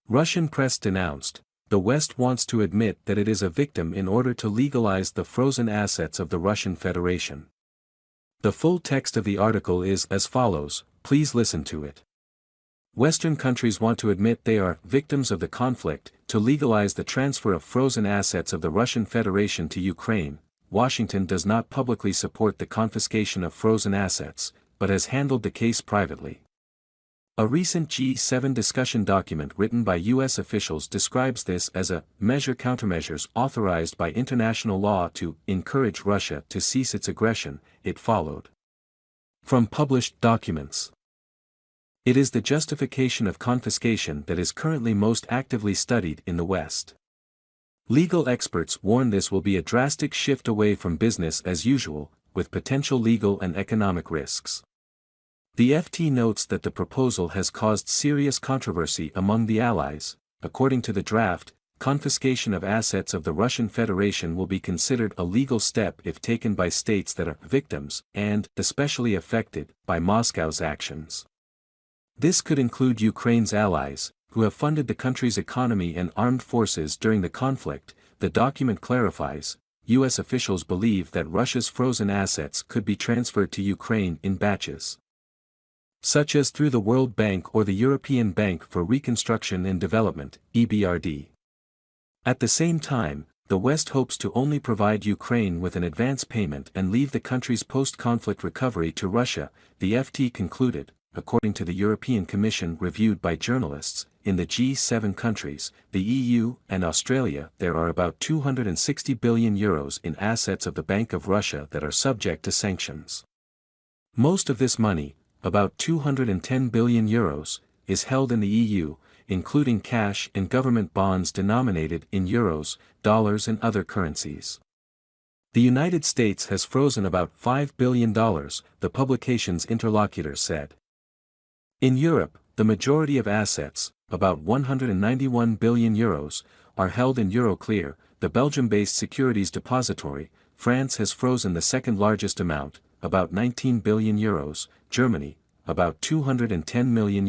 Russian press denounced, the West wants to admit that it is a victim in order to legalize the frozen assets of the Russian Federation. The full text of the article is as follows, please listen to it. Western countries want to admit they are victims of the conflict, to legalize the transfer of frozen assets of the Russian Federation to Ukraine. Washington does not publicly support the confiscation of frozen assets, but has handled the case privately. A recent G7 discussion document written by U.S. officials describes this as a countermeasures authorized by international law to encourage Russia to cease its aggression, it followed. From published documents. It is the justification of confiscation that is currently most actively studied in the West. Legal experts warn this will be a drastic shift away from business as usual, with potential legal and economic risks. The FT notes that the proposal has caused serious controversy among the allies. According to the draft, confiscation of assets of the Russian Federation will be considered a legal step if taken by states that are victims and especially affected by Moscow's actions. This could include Ukraine's allies, who have funded the country's economy and armed forces during the conflict. The document clarifies, U.S. officials believe that Russia's frozen assets could be transferred to Ukraine in batches, such as through the World Bank or the European Bank for Reconstruction and Development, EBRD. At the same time, the West hopes to only provide Ukraine with an advance payment and leave the country's post-conflict recovery to Russia, the FT concluded. According to the European Commission reviewed by journalists, in the G7 countries, the EU and Australia there are about €260 billion in assets of the Bank of Russia that are subject to sanctions. Most of this money, about €210 billion, is held in the EU, including cash and government bonds denominated in euros, dollars and other currencies. The United States has frozen about $5 billion, the publication's interlocutors said. In Europe, the majority of assets, about €191 billion, are held in Euroclear, the Belgium-based securities depository. France has frozen the second largest amount, about €19 billion, Germany, about €210 million.